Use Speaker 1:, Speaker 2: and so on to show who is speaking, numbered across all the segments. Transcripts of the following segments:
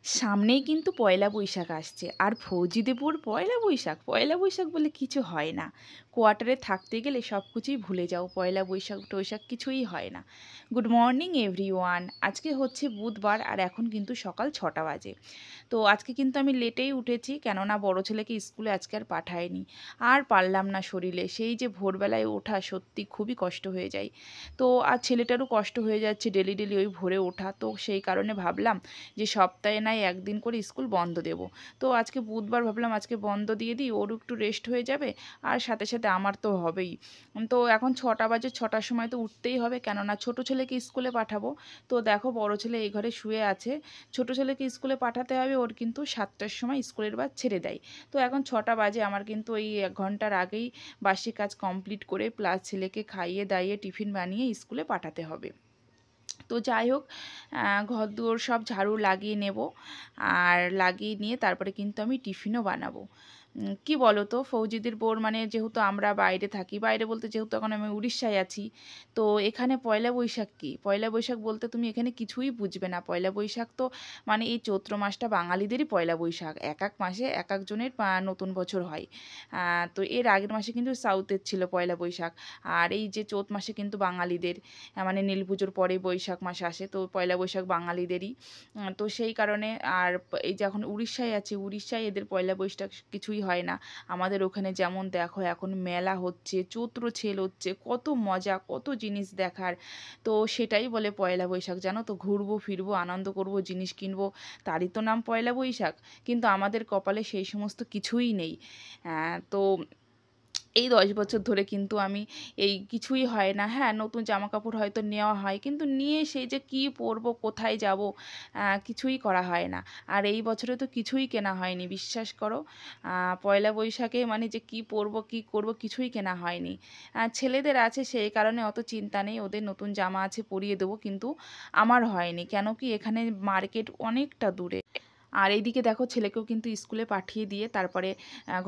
Speaker 1: সামনেই কিন্তু পয়লা বৈশাখ আসছে, আর ফৌজিদেপুর পয়লা বৈশাখ বলে কিছু হয় না। কোয়ার্টারে থাকতে গেলে সব কিছুই ভুলে যাও, পয়লা বৈশাখ টৈশাখ কিছুই হয় না। গুড মর্নিং এভরিওয়ান, আজকে হচ্ছে বুধবার আর এখন কিন্তু সকাল 6টা বাজে। তো আজকে কিন্তু আমি লেটেই উঠেছি, কেননা বড় ছেলেকে স্কুলে আজকে আর পাঠায়নি। আর পারলাম না শরীরে, সেই যে ভোরবেলায় ওঠা সত্যি খুবই কষ্ট হয়ে যায়। তো আর ছেলেটারও কষ্ট হয়ে যাচ্ছে ডেলি ডেলি ওই ভোরে ওঠা, তো সেই কারণে ভাবলাম যে সপ্তাহে নাই একদিন করে স্কুল বন্ধ দেব। তো আজকে বুধবার ভাবলাম আজকে বন্ধ দিয়ে দিই, ওরও একটু রেস্ট হয়ে যাবে আর সাথে সাথে আমার তো হবেই। তো এখন 6টা বাজে, 6টার সময় তো উঠতেই হবে, কেননা ছোট ছেলেকে স্কুলে পাঠাবো। তো দেখো বড় ছেলে এই ঘরে শুয়ে আছে, ছোট ছেলেকে স্কুলে পাঠাতে হবে, ওর কিন্তু 7টার সময় স্কুলের বাস ছেড়ে দেয়। তো এখন 6টা বাজে, আমার কিন্তু এই 1 ঘন্টার আগেই বাসি কাজ কমপ্লিট করে প্লাস ছেলেকে খাইয়ে দাইয়ে টিফিন বানিয়ে স্কুলে পাঠাতে হবে। তো যাই হোক, ঘর দুয়ার সব ঝাড়ু লাগিয়ে নেব, আর লাগিয়ে নিয়ে তারপরে কিন্তু আমি টিফিনও বানাবো। কি বলো তো, ফৌজিদের বোর মানে যেহেতু আমরা বাইরে থাকি, বাইরে বলতে যেহেতু এখন আমি উড়িষ্যায় আছি, তো এখানে পয়লা বৈশাখ কী, পয়লা বৈশাখ বলতে তুমি এখানে কিছুই বুঝবে না। পয়লা বৈশাখ তো মানে এই চৈত্র মাসটা বাঙালিদেরই পয়লা বৈশাখ, এক এক মাসে এক একজনের নতুন বছর হয়। তো এর আগের মাসে কিন্তু সাউথের ছিল পয়লা বৈশাখ, আর এই যে চৈত মাসে কিন্তু বাঙালিদের, মানে নীল পুজোর পরে বৈশাখ মাস আসে, তো পয়লা বৈশাখ বাঙালিদেরই। তো সেই কারণে আর এই যে এখন উড়িষ্যায় আছে, উড়িষ্যায় এদের পয়লা বৈশাখ কিছুই হয় না। আমাদের ওখানে যেমন দেখো এখন মেলা হচ্ছে, চৈত্র ছেল হচ্ছে, কত মজা কত জিনিস দেখার। তো সেটাই বলে পয়লা বৈশাখ, জানো তো, ঘুরবো ফিরবো আনন্দ করব জিনিস কিনবো, তারই তো নাম পয়লা বৈশাখ। কিন্তু আমাদের কপালে সেই সমস্ত কিছুই নেই। তো এই 10 বছর ধরে কিন্তু আমি এই কিছুই হয় না। হ্যাঁ, নতুন জামা কাপড় হয়তো নেওয়া হয়, কিন্তু নিয়ে সেই যে কী পরবো কোথায় যাব, কিছুই করা হয় না। আর এই বছরে তো কিছুই কেনা হয়নি, বিশ্বাস করো। পয়লা বৈশাখে মানে যে কী পরবো কী করবো কিছুই কেনা হয়নি। ছেলেদের আছে সেই কারণে অত চিন্তা নেই, ওদের নতুন জামা আছে পরিয়ে দেবো, কিন্তু আমার হয়নি। কেন কি, এখানে মার্কেট অনেকটা দূরে। আর এইদিকে দেখো ছেলেকেও কিন্তু স্কুলে পাঠিয়ে দিয়ে তারপরে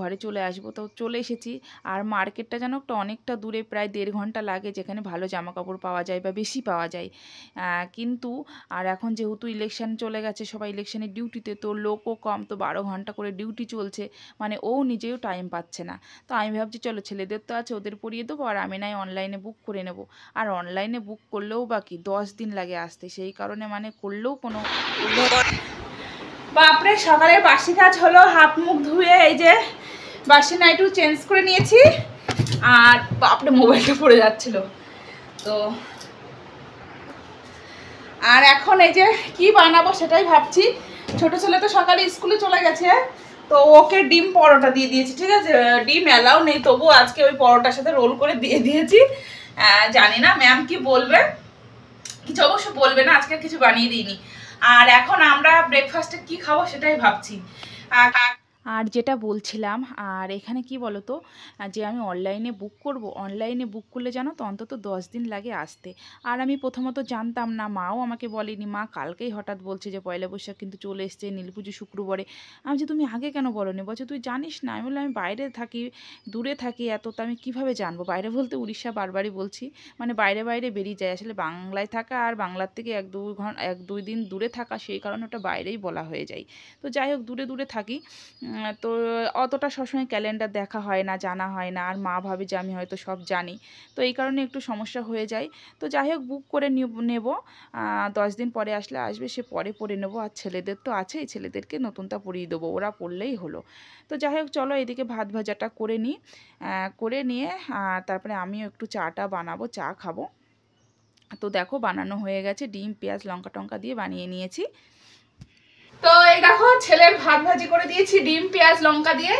Speaker 1: ঘরে চলে আসবো, তো চলে এসেছি। আর মার্কেটটা যেন একটা অনেকটা দূরে, প্রায় 1.5 ঘন্টা লাগে, যেখানে ভালো জামা কাপড় পাওয়া যায় বা বেশি পাওয়া যায়। কিন্তু আর এখন যেহেতু ইলেকশন চলে গেছে, সবাই ইলেকশনের ডিউটিতে, তো লোকও কম, তো 12 ঘন্টা করে ডিউটি চলছে, মানে ও নিজেও টাইম পাচ্ছে না। তো আমি ভাবছি চলো ছেলেদের তো আছে, ওদের পরিয়ে দেবো, আর আমি নাই অনলাইনে বুক করে নেব। আর অনলাইনে বুক করলেও বা কি 10 দিন লাগে আসতে, সেই কারণে মানে করলেও কোনো বাপরে, সকালের বাসি কাজ হলো, হাত মুখ ধুয়ে এই যে বাসি নাইটু চেঞ্জ করে নিয়েছি, আর বাপরে মোবাইলটা পড়ে যাচ্ছিল। তো আর এখন এই যে কি বানাবো সেটাই ভাবছি। ছোট ছেলে তো সকালে স্কুলে চলে গেছে, তো ওকে ডিম পরোটা দিয়ে দিয়েছি, ঠিক আছে। ডিম অ্যালাউ নেই, তবু আজকে ওই পরোটার সাথে রোল করে দিয়ে দিয়েছি। জানি না ম্যাম কি বলবে, কিছু অবশ্য বলবে না, আজকে কিছু বানিয়ে দিইনি। আর এখন আমরা ব্রেকফাস্টে কি খাবো সেটাই ভাবছি। আর যেটা বলছিলাম, আর এখানে কি বলো তো, যে আমি অনলাইনে বুক করব, অনলাইনে বুক করলে জানো তো অন্তত 10 দিন লাগে আসতে। আর আমি প্রথমত জানতাম না, মাও আমাকে বলেনি, মা কালকেই হঠাৎ বলছে যে পয়লা বৈশাখ কিন্তু চলে এসছে, নীলপুজো শুক্রবারে। আমি যে তুমি আগে কেন বলোনি, বলছে তুই জানিস না। আমি বললাম আমি বাইরে থাকি, দূরে থাকি এত, তো আমি কীভাবে জানবো। বাইরে বলতে উড়িষ্যা, বারবারই বলছি, মানে বাইরে বাইরে বেরিয়ে যায়। আসলে বাংলায় থাকা আর বাংলার থেকে 1-2 দিন দূরে থাকা, সেই কারণে ওটা বাইরেই বলা হয়ে যায়। তো যাই হোক, দূরে দূরে থাকি, তো অতটা সবসময় ক্যালেন্ডার দেখা হয় না, জানা হয় না, আর মা ভাবে যে আমি হয়তো সব জানি, তো এই কারণে একটু সমস্যা হয়ে যায়। তো যাই হোক, বুক করে নেব, 10 দিন পরে আসলে আসবে, সে পরে পরে নেবো। আর ছেলেদের তো আছেই, ছেলেদেরকে নতুনটা পরিয়ে দেবো, ওরা পরলেই হলো। তো যাই হোক চলো, এদিকে ভাত ভাজাটা করে নিই, করে নিয়ে তারপরে আমিও একটু চাটা বানাবো, চা খাবো। তো দেখো বানানো হয়ে গেছে, ডিম পেঁয়াজ লঙ্কা টঙ্কা দিয়ে বানিয়ে নিয়েছি। তো এই দেখো ছেলের ভাত ভাজি করে দিয়েছি ডিম পেঁয়াজ লঙ্কা দিয়ে।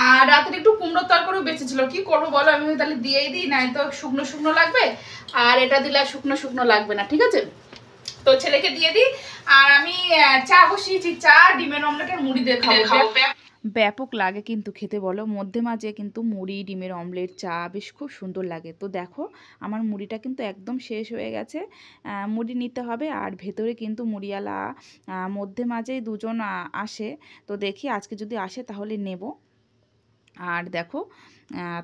Speaker 1: আর রাতের একটু কুমড়োর তরকারিও বেঁচেছিল, কি করবো বলো, আমি তাহলে দিয়েই দিই, নাই তো শুকনো শুকনো লাগবে, আর এটা দিলে আর শুকনো শুকনো লাগবে না, ঠিক আছে। তো ছেলেকে দিয়ে দিই, আর আমি চা বসিয়েছি, চা ডিমের অমলেটের মুড়ি দিয়ে খাবো। ব্যাপক লাগে কিন্তু খেতে, বলো, মধ্যে মাঝে কিন্তু মুড়ি ডিমের অমলেট চা বেশ খুব সুন্দর লাগে। তো দেখো আমার মুড়িটা কিন্তু একদম শেষ হয়ে গেছে, মুড়ি নিতে হবে। আর ভেতরে কিন্তু মুড়িওয়ালা মধ্যে মাঝেই দুজন আসে, তো দেখি আজকে যদি আসে তাহলে নেব। আর দেখো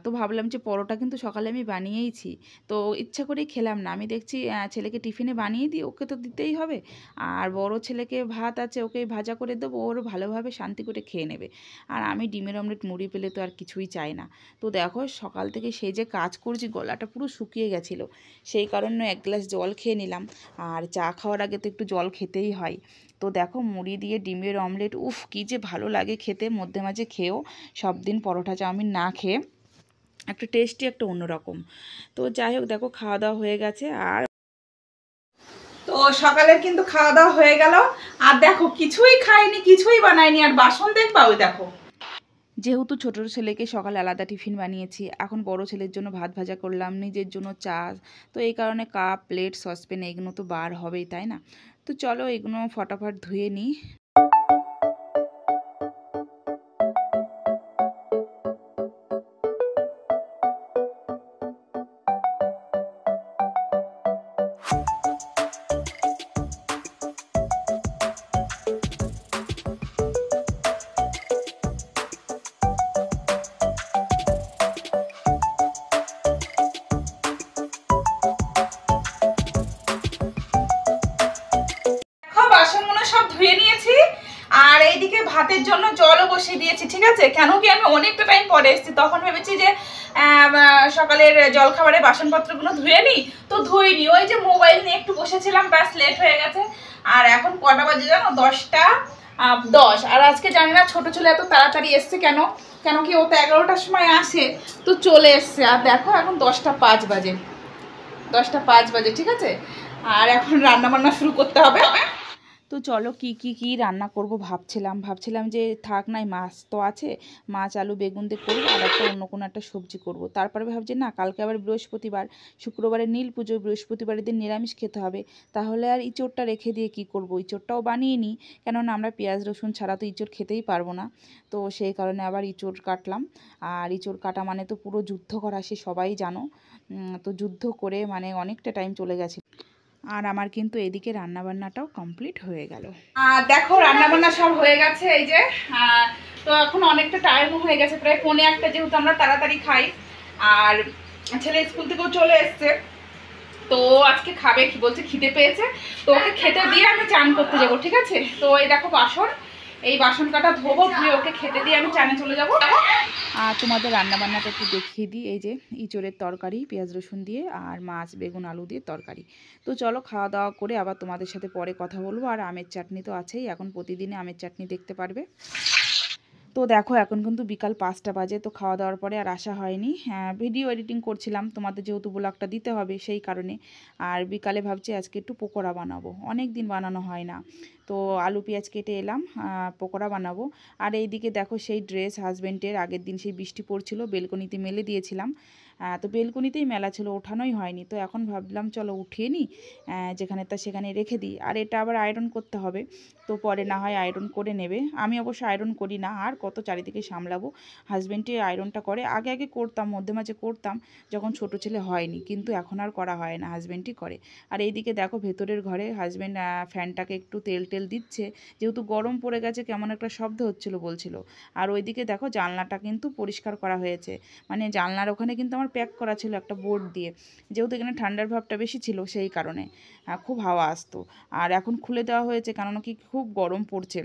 Speaker 1: তো ভাবলাম যে পরোটা কিন্তু সকালে আমি বানিয়েইছি, তো ইচ্ছা করেই খেলাম না। আমি দেখছি ছেলেকে টিফিনে বানিয়ে দিই, ওকে তো দিতেই হবে। আর বড় ছেলেকে ভাত আছে, ওকে ভাজা করে দেবো, ওরও ভালোভাবে শান্তি করে খেয়ে নেবে। আর আমি ডিমের অমলেট মুড়ি পেলে তো আর কিছুই চাই না। তো দেখো সকাল থেকে সেই যে কাজ করছি, গলাটা পুরো শুকিয়ে গেছিলো, সেই কারণে এক গ্লাস জল খেয়ে নিলাম। আর চা খাওয়ার আগে তো একটু জল খেতেই হয়। তো দেখো মুড়ি দিয়ে ডিমের অমলেট, উফ কী যে ভালো লাগে খেতে। মধ্যে মাঝে খেয়েও, সব দিন পরোটা চাউমিন না খেয়ে একটা টেস্টি একটা অন্যরকম। তো যাই হোক দেখো খাওয়া দাওয়া হয়ে গেছে। আর তো সকালের কিন্তু খাওয়া দাওয়া হয়ে গেল, আর দেখো কিছুই খাইনি, কিছুই বানাইনি, আর বাসন দেখবা ওই দেখো। যেহেতু ছোট ছেলেকে সকালে আলাদা টিফিন বানিয়েছি, এখন বড় ছেলের জন্য ভাত ভাজা করলাম, নিজের জন্য চা। তো এই কারণে কাপ প্লেট সসপ্যান এগুলো তো বার হবেই, তাই না? তো চলো এগুলো ফটাফট ধুয়ে নিই। বাসনগুলো সব ধুয়ে নিয়েছি, আর এইদিকে ভাতের জন্য জলও বসিয়ে দিয়েছি। ঠিক আছে, কেন কি আমি অনেকটা টাইম পরে এসেছি, তখন ভেবেছি যে সকালের জলখাবারের বাসনপত্রগুলো ধুয়ে নিই, তো ধুইনি। ওই যে মোবাইল নিয়ে একটু বসেছিলাম, ব্যাস লেট হয়ে গেছে। আর এখন কটা বাজে জানো? 10টা 10। আর আজকে জানি না ছোটো ছেলে এত তাড়াতাড়ি এসছে কেন, কেন কি ও তো 11টার সময় আসে, তো চলে এসছে। আর দেখো এখন 10টা 5 বাজে, 10টা 5 বাজে। ঠিক আছে, আর এখন রান্না বান্না শুরু করতে হবে। তো চলো কি রান্না করব ভাবছিলাম যে থাক নাই, মাছ তো আছে, মাছ আলু বেগুন দিয়ে করবো, আর একটা অন্য কোনো একটা সবজি করব। তারপরে ভাবছি না, কালকে আবার বৃহস্পতিবার, শুক্রবারে নীল পুজো, বৃহস্পতিবারের দিন নিরামিষ খেতে হবে, তাহলে আর ইঁচড়টা রেখে দিয়ে কি করব, ইঁচড়টাও বানিয়ে নিই, কেননা আমরা পেঁয়াজ রসুন ছাড়া তো ইঁচড় খেতেই পারবো না। তো সেই কারণে আবার ইঁচড় কাটলাম। আর ইঁচড় কাটা মানে তো পুরো যুদ্ধ করা, সে সবাই জানো। তো যুদ্ধ করে মানে অনেকটা টাইম চলে গেছে। আর আমার কিন্তু এদিকে রান্নাবান্নাটাও কমপ্লিট হয়ে গেল। আর দেখো রান্নাবান্না সব হয়ে গেছে, এই যে। তো এখন অনেকটা টাইমও হয়ে গেছে, প্রায় 1:45, যেহেতু আমরা তাড়াতাড়ি খাই। আর ছেলে স্কুল থেকেও চলে এসছে, তো আজকে খাবে, কি বলছে খিদে পেয়েছে, তো ওকে খেতে দিয়ে আমি চান করতে যাবো। ঠিক আছে, তো এই দেখো বাসন, এই বাসন কাটা ধোবো, ধুয়ে ওকে খেতে দিয়ে আমি চানে চলে যাবো। আর তোমাদের রান্নাবান্নাটা একটু দেখিয়ে দিই। এই যে ইঁচড়ের তরকারি পেঁয়াজ রসুন দিয়ে, আর মাছ বেগুন আলু দিয়ে তরকারি। তো চলো খাওয়া দাওয়া করে আবার তোমাদের সাথে পরে কথা বলবো। আর আমের চাটনি তো আছেই, এখন প্রতিদিনই আমের চাটনি দেখতে পারবে। তো দেখো এখন কিন্তু বিকাল 5টা বাজে, তো খাওয়া দাওয়ার পরে আর আসা হয়নি। ভিডিও এডিটিং করছিলাম, তোমাদের যেহেতু ব্লগটা দিতে হবে সেই কারণে। আর বিকালে ভাবছি আজকে একটু পকোড়া বানাবো, অনেক দিন বানানো হয় না। তো আলু পেঁয়াজ কেটে এলাম, পকোড়া বানাবো। আর এইদিকে দেখো সেই ড্রেস হাজব্যান্ডের, আগের দিন সেই বৃষ্টি পড়ছিল, বেলকনিতে মেলে দিয়েছিলাম। তো বেলকনিতেই মেলা ছিল, ওঠানোই হয়নি। তো এখন ভাবলাম চলো উঠিয়ে নিই, যেখানে তা সেখানে রেখে দিই। আর এটা আবার আয়রন করতে হবে, তো পরে না হয় আয়রন করে নেবে। আমি অবশ্য আয়রন করি না, আর কত চারিদিকে সামলাবো। হাজব্যান্ডই আয়রনটা করে, আগে আগে করতাম, মধ্যে মাঝে করতাম যখন ছোট ছেলে হয়নি, কিন্তু এখন আর করা হয় না, হাজব্যান্ডই করে। আর এইদিকে দেখো ভেতরের ঘরে হাজব্যান্ড ফ্যানটাকে একটু তেল টেল দিচ্ছে, যেহেতু গরম পড়ে গেছে, কেমন একটা শব্দ হচ্ছিল বলছিল। আর ওইদিকে দেখো জানলাটা কিন্তু পরিষ্কার করা হয়েছে, মানে জানলার ওখানে কিন্তু আমার প্যাক করা ছিল একটা বোর্ড দিয়ে, যেহেতু এখানে ঠান্ডার ভাবটা বেশি ছিল সেই কারণে খুব হাওয়া আসতো। আর এখন খুলে দেওয়া হয়েছে, কারণ কি খুব গরম পড়ছে।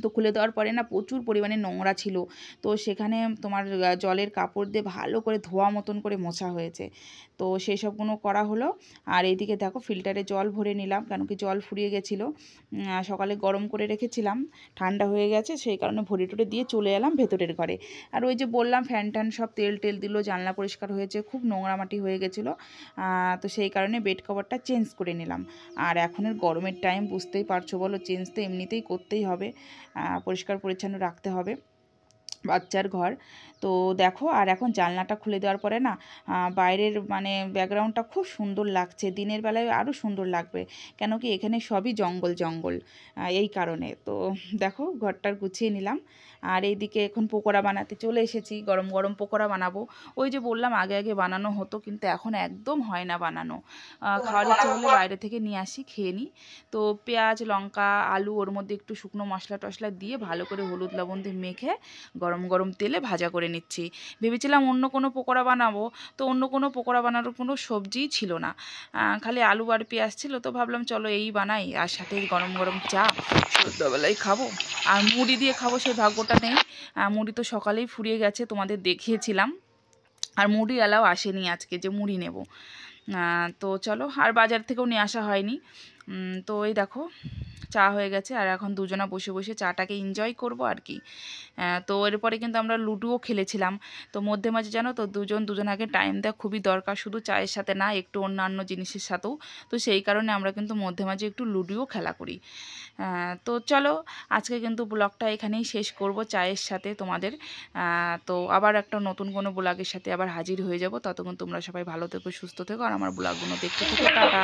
Speaker 1: তো খুলে দেওয়ার পরে না প্রচুর পরিমাণে নোংরা ছিল, তো সেখানে তোমার জলের কাপড় দিয়ে ভালো করে ধোয়া মতন করে মোছা হয়েছে, তো সেই সবগুলো করা হলো। আর এইদিকে দেখো ফিল্টারে জল ভরে নিলাম, কেন কি জল ফুরিয়ে গেছিলো, সকালে গরম করে রেখেছিলাম, ঠান্ডা হয়ে গেছে, সেই কারণে ভরে টরে দিয়ে চলে এলাম ভেতরের ঘরে। আর ওই যে বললাম ফ্যান ট্যান সব তেল টেল দিল, জানলা পরিষ্কার হয়েছে, খুব নোংরা মাটি হয়ে গেছিলো। তো সেই কারণে বেড কভারটা চেঞ্জ করে নিলাম। আর এখনের গরমের টাইম বুঝতেই পারছো, বলো চেঞ্জ তো এমনিতেই করতেই হবে, পরিষ্কার পরিচ্ছন্ন রাখতে হবে বাচ্চার ঘর। তো দেখো আর এখন জানলাটা খুলে দেওয়ার পরে না বাইরের মানে ব্যাকগ্রাউন্ডটা খুব সুন্দর লাগছে, দিনের বেলায় আরও সুন্দর লাগবে, কেন কি এখানে সবই জঙ্গল জঙ্গল, এই কারণে। তো দেখো ঘরটার গুছিয়ে নিলাম। আর এইদিকে এখন পকোড়া বানাতে চলে এসেছি, গরম গরম পকোড়া বানাবো। ওই যে বললাম আগে আগে বানানো হতো, কিন্তু এখন একদম হয় না বানানো। খাওয়ার ইচ্ছে হলে বাইরে থেকে নিয়ে আসি, খেয়ে নিই। তো পেঁয়াজ লঙ্কা আলু ওর মধ্যে একটু শুকনো মশলা টশলা দিয়ে ভালো করে হলুদ লবণ দিয়ে মেখে গরম গরম তেলে ভাজা করে নিচ্ছি। ভেবেছিলাম অন্য কোনো পকোড়া বানাবো, তো অন্য কোনো পকোড়া বানানোর কোনো সবজিই ছিল না, খালি আলু আর পেঁয়াজ ছিল। তো ভাবলাম চলো এই বানাই, আর সাথে গরম গরম চা সন্ধ্যাবেলায় খাবো। আর মুড়ি দিয়ে খাবো সেই ভাগ্যটা নেই, মুড়ি তো সকালেই ফুরিয়ে গেছে, তোমাদের দেখিয়েছিলাম। আর মুড়িওয়ালাও আসেনি আজকে যে মুড়ি নেব। তো চলো, আর বাজার থেকেও নিয়ে আসা হয়নি। তো এই দেখো চা হয়ে গেছে, আর এখন দুজনা বসে বসে চাটাকে এনজয় করব আর কি। তো এরপরে কিন্তু আমরা লুডোও খেলেছিলাম। তো মধ্যে মাঝে জানো তো দুজনাকে টাইম দেওয়া খুবই দরকার, শুধু চায়ের সাথে না, একটু অন্যান্য জিনিসের সাথেও। তো সেই কারণে আমরা কিন্তু মধ্যে মাঝে একটু লুডোও খেলা করি। তো চলো, আজকে কিন্তু ব্লগটা এখানেই শেষ করব চায়ের সাথে তোমাদের। তো আবার একটা নতুন কোনো ব্লগের সাথে আবার হাজির হয়ে যাব। ততক্ষণ তোমরা সবাই ভালো থেকো, সুস্থ থেকো, আর আমার ব্লগগুলো দেখতে থেকো। টাটা।